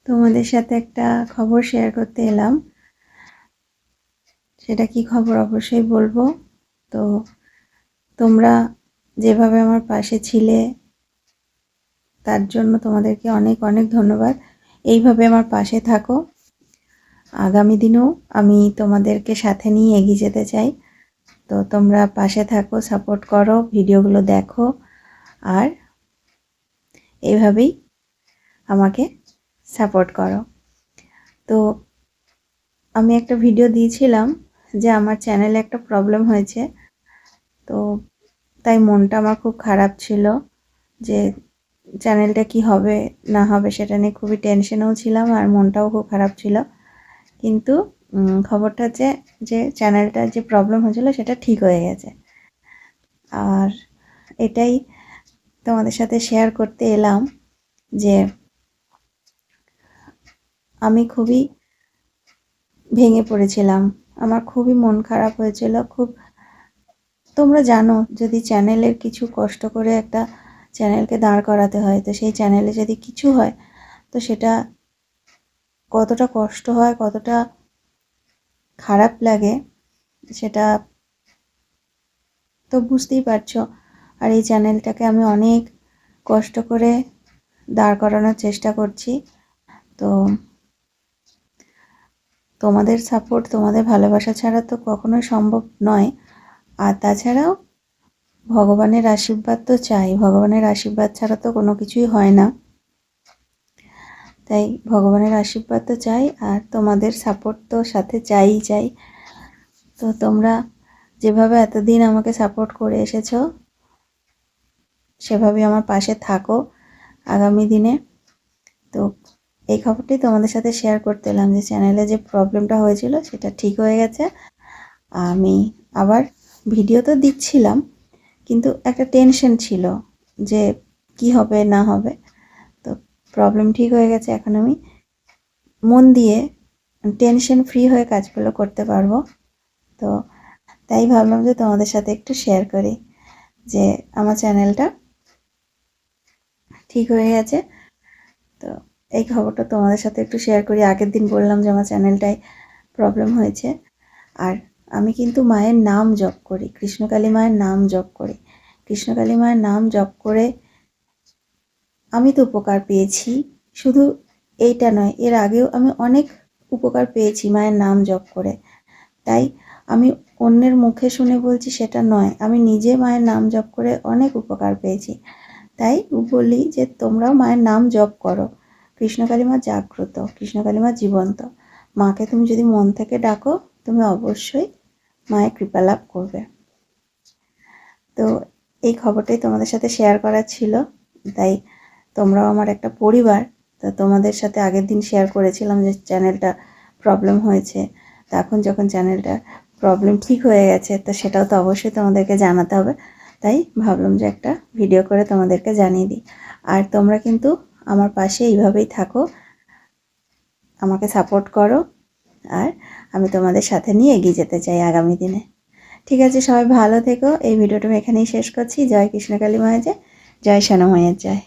তোমাদের সাথে একটা খবর শেয়ার করতে এলাম। সেটা কি খবর অবশ্যই বলবো। তো তোমরা যেভাবে আমার পাশে ছিলে তার জন্য তোমাদেরকে অনেক অনেক ধন্যবাদ। এইভাবে আমার পাশে থাকো। আগামী দিনেও আমি তোমাদেরকে সাথে নিয়ে এগিয়ে যেতে চাই। তো তোমরা পাশে থাকো, সাপোর্ট করো, ভিডিওগুলো দেখো, আর এইভাবেই আমাকে সাপোর্ট করো। তো আমি একটা ভিডিও দিয়েছিলাম যে আমার চ্যানেলে একটা প্রবলেম হয়েছে, তো তাই মনটা আমার খুব খারাপ ছিল যে চ্যানেলটা কি হবে না হবে সেটা নিয়ে খুবই টেনশনেও ছিলাম, আর মনটাও খুব খারাপ ছিল। কিন্তু খবরটা হচ্ছে যে চ্যানেলটার যে প্রবলেম হয়েছিল সেটা ঠিক হয়ে গেছে, আর এটাই তোমাদের সাথে শেয়ার করতে এলাম যে আমি খুবই ভেঙে পড়েছিলাম, আমার খুবই মন খারাপ হয়েছিল খুব। তোমরা জানো যদি চ্যানেলের কিছু কষ্ট করে একটা চ্যানেলকে দাঁড় করাতে হয়, তো সেই চ্যানেলে যদি কিছু হয় তো সেটা কতটা কষ্ট হয়, কতটা খারাপ লাগে সেটা তো বুঝতেই পারছো। আর এই চ্যানেলটাকে আমি অনেক কষ্ট করে দাঁড় করানোর চেষ্টা করছি। তো তোমাদের সাপোর্ট, তোমাদের ভালোবাসা ছাড়া তো কখনোই সম্ভব নয়। আর তাছাড়াও ভগবানের আশীর্বাদ তো চাই, ভগবানের আশীর্বাদ ছাড়া তো কোনো কিছুই হয় না। তাই ভগবানের আশীর্বাদ তো চাই, আর তোমাদের সাপোর্ট তো সাথে চাই। তো তোমরা যেভাবে এতদিন আমাকে সাপোর্ট করে এসেছো সেভাবেই আমার পাশে থাকো আগামী দিনে। তো এই খবরটি তোমাদের সাথে শেয়ার করতে এলাম যে চ্যানেলে যে প্রবলেমটা হয়েছিল সেটা ঠিক হয়ে গেছে। আমি আবার ভিডিও তো দিচ্ছিলাম, কিন্তু একটা টেনশন ছিল যে কি হবে না হবে। তো প্রবলেম ঠিক হয়ে গেছে, এখন আমি মন দিয়ে টেনশন ফ্রি হয়ে কাজগুলো করতে পারবো। তো তাই ভাবলাম যে তোমাদের সাথে একটু শেয়ার করি যে আমার চ্যানেলটা ঠিক হয়ে গেছে। তো এই খবরটা তোমাদের সাথে একটু শেয়ার করি। আগের দিন বললাম যে আমার চ্যানেলটায় প্রবলেম হয়েছে, আর আমি কিন্তু মায়ের নাম জপ করি, কৃষ্ণকালী মায়ের নাম জপ করি। কৃষ্ণকালী মায়ের নাম জপ করে আমি তো উপকার পেয়েছি, শুধু এইটা নয়, এর আগেও আমি অনেক উপকার পেয়েছি মায়ের নাম জপ করে। তাই আমি অন্যের মুখে শুনে বলছি সেটা নয়, আমি নিজে মায়ের নাম জপ করে অনেক উপকার পেয়েছি। তাই বলি যে তোমরাও মায়ের নাম জপ করো। কৃষ্ণকালী মা জাগ্রত, কৃষ্ণকালী মা জীবন্ত। মাকে তুমি যদি মন থেকে ডাকো তুমি অবশ্যই মায়ের কৃপা লাভ করবে। তো এই খবরটাই তোমাদের সাথে শেয়ার করার ছিল। তাই তোমরাও আমার একটা পরিবার। তো তোমাদের সাথে আগের দিন শেয়ার করেছিলাম যে চ্যানেলটা প্রবলেম হয়েছে, তো এখন যখন চ্যানেলটা প্রবলেম ঠিক হয়ে গেছে তো সেটাও তো অবশ্যই তোমাদেরকে জানাতে হবে। তাই ভাবলাম যে একটা ভিডিও করে তোমাদেরকে জানিয়ে দিই। আর তোমরা কিন্তু আমার পাশে এইভাবেই থাকো, আমাকে সাপোর্ট করো, আর আমি তোমাদের সাথে নিয়ে এগিয়ে যেতে চাই আগামী দিনে। ঠিক আছে, সবাই ভালো থেকো। এই ভিডিওটা আমি এখানেই শেষ করছি। জয় কৃষ্ণকালী মায়ের জয়, জয় সোনা মায়ের জয়।